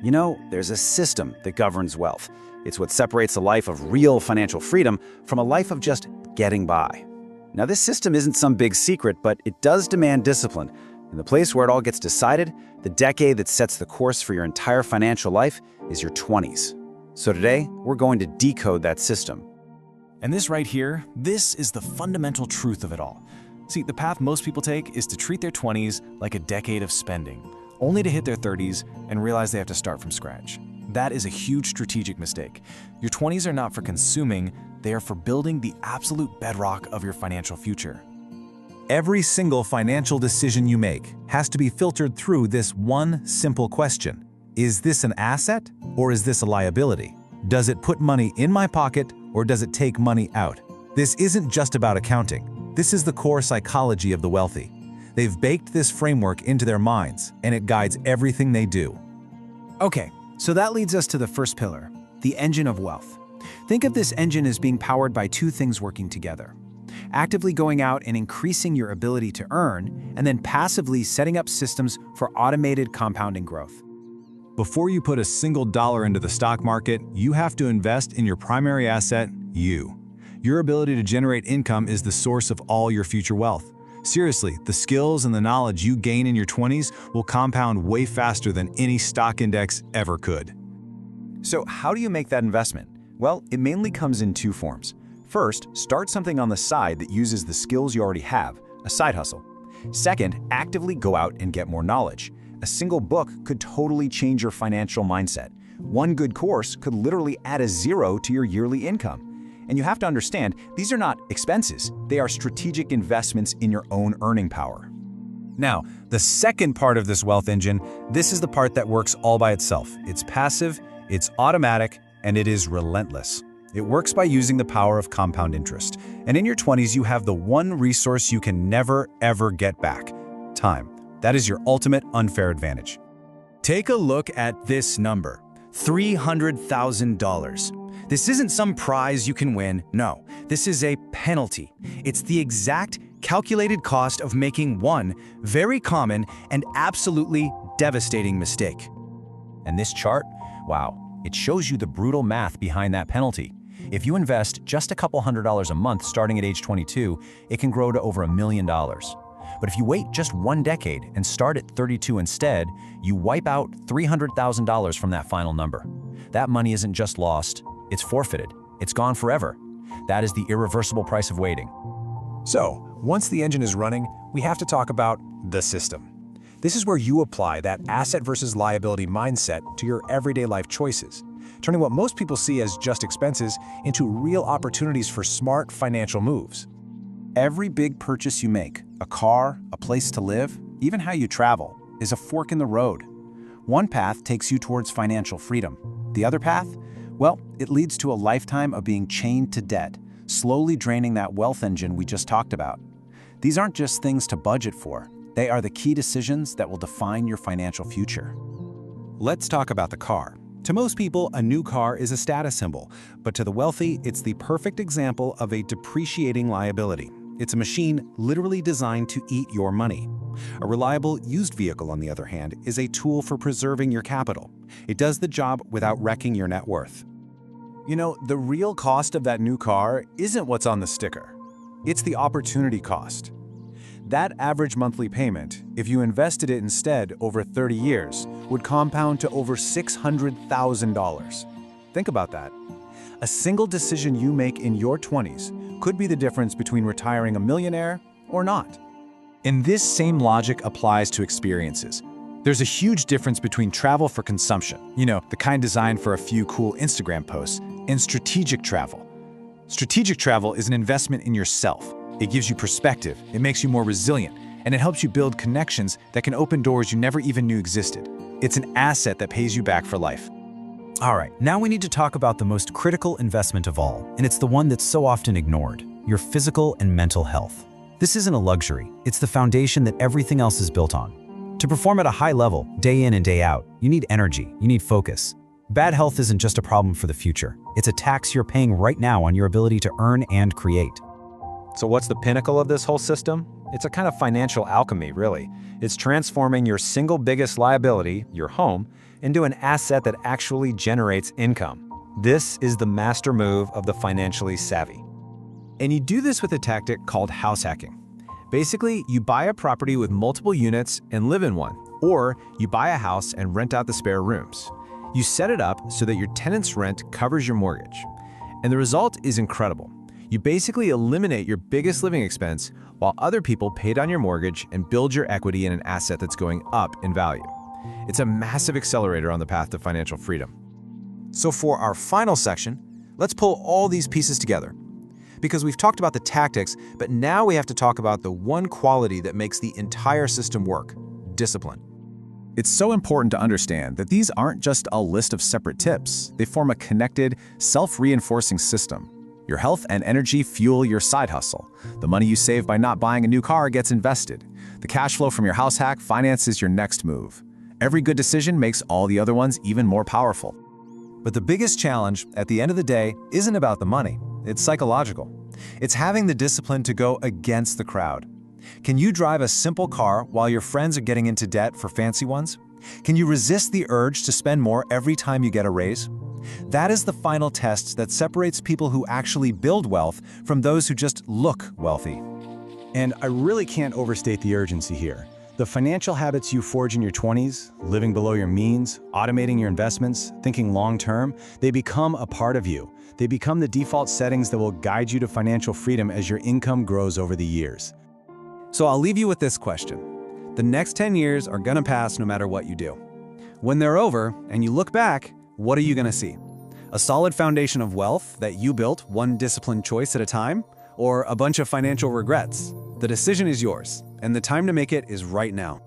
You know, there's a system that governs wealth. It's what separates a life of real financial freedom from a life of just getting by. Now, this system isn't some big secret, but it does demand discipline. And the place where it all gets decided, the decade that sets the course for your entire financial life, is your 20s. So today, we're going to decode that system. And this right here, this is the fundamental truth of it all. See, the path most people take is to treat their 20s like a decade of spending, only to hit their 30s and realize they have to start from scratch. That is a huge strategic mistake. Your 20s are not for consuming, they are for building the absolute bedrock of your financial future. Every single financial decision you make has to be filtered through this one simple question. Is this an asset or is this a liability? Does it put money in my pocket or does it take money out? This isn't just about accounting. This is the core psychology of the wealthy. They've baked this framework into their minds, and it guides everything they do. Okay, so that leads us to the first pillar, the engine of wealth. Think of this engine as being powered by two things working together. Actively going out and increasing your ability to earn, and then passively setting up systems for automated compounding growth. Before you put a single dollar into the stock market, you have to invest in your primary asset, you. Your ability to generate income is the source of all your future wealth. Seriously, the skills and the knowledge you gain in your 20s will compound way faster than any stock index ever could. So how do you make that investment? Well, it mainly comes in two forms. First, start something on the side that uses the skills you already have, a side hustle. Second, actively go out and get more knowledge. A single book could totally change your financial mindset. One good course could literally add a zero to your yearly income. And you have to understand, these are not expenses. They are strategic investments in your own earning power. Now, the second part of this wealth engine, this is the part that works all by itself. It's passive, it's automatic, and it is relentless. It works by using the power of compound interest. And in your 20s, you have the one resource you can never, ever get back: time. That is your ultimate unfair advantage. Take a look at this number, $300,000. This isn't some prize you can win. No, this is a penalty. It's the exact calculated cost of making one very common and absolutely devastating mistake. And this chart, wow, it shows you the brutal math behind that penalty. If you invest just a couple $100s a month starting at age 22, it can grow to over $1 million. But if you wait just one decade and start at 32 instead, you wipe out $300,000 from that final number. That money isn't just lost, it's forfeited. It's gone forever. That is the irreversible price of waiting. So, once the engine is running, we have to talk about the system. This is where you apply that asset versus liability mindset to your everyday life choices, turning what most people see as just expenses into real opportunities for smart financial moves. Every big purchase you make, a car, a place to live, even how you travel, is a fork in the road. One path takes you towards financial freedom. The other path? Well, it leads to a lifetime of being chained to debt, slowly draining that wealth engine we just talked about. These aren't just things to budget for. They are the key decisions that will define your financial future. Let's talk about the car. To most people, a new car is a status symbol, but to the wealthy, it's the perfect example of a depreciating liability. It's a machine literally designed to eat your money. A reliable used vehicle, on the other hand, is a tool for preserving your capital. It does the job without wrecking your net worth. You know, the real cost of that new car isn't what's on the sticker. It's the opportunity cost. That average monthly payment, if you invested it instead over 30 years, would compound to over $600,000. Think about that. A single decision you make in your 20s could be the difference between retiring a millionaire or not. And this same logic applies to experiences. There's a huge difference between travel for consumption, the kind designed for a few cool Instagram posts, and strategic travel. Strategic travel is an investment in yourself. It gives you perspective, it makes you more resilient, and it helps you build connections that can open doors you never even knew existed. It's an asset that pays you back for life. All right, now we need to talk about the most critical investment of all, and it's the one that's so often ignored: your physical and mental health. This isn't a luxury, it's the foundation that everything else is built on. To perform at a high level, day in and day out, you need energy, you need focus. Bad health isn't just a problem for the future, it's a tax you're paying right now on your ability to earn and create. So what's the pinnacle of this whole system? It's a kind of financial alchemy, really. It's transforming your single biggest liability, your home, into an asset that actually generates income. This is the master move of the financially savvy. And you do this with a tactic called house hacking. Basically, you buy a property with multiple units and live in one, or you buy a house and rent out the spare rooms. You set it up so that your tenant's rent covers your mortgage. And the result is incredible. You basically eliminate your biggest living expense while other people pay down your mortgage and build your equity in an asset that's going up in value. It's a massive accelerator on the path to financial freedom. So for our final section, let's pull all these pieces together. Because we've talked about the tactics, but now we have to talk about the one quality that makes the entire system work: discipline. It's so important to understand that these aren't just a list of separate tips. They form a connected, self-reinforcing system. Your health and energy fuel your side hustle. The money you save by not buying a new car gets invested. The cash flow from your house hack finances your next move. Every good decision makes all the other ones even more powerful. But the biggest challenge, at the end of the day, isn't about the money. It's psychological. It's having the discipline to go against the crowd. Can you drive a simple car while your friends are getting into debt for fancy ones? Can you resist the urge to spend more every time you get a raise? That is the final test that separates people who actually build wealth from those who just look wealthy. And I really can't overstate the urgency here. The financial habits you forge in your 20s, living below your means, automating your investments, thinking long-term, they become a part of you. They become the default settings that will guide you to financial freedom as your income grows over the years. So I'll leave you with this question. The next 10 years are gonna pass no matter what you do. When they're over and you look back, what are you gonna see? A solid foundation of wealth that you built one disciplined choice at a time? Or a bunch of financial regrets? The decision is yours, and the time to make it is right now.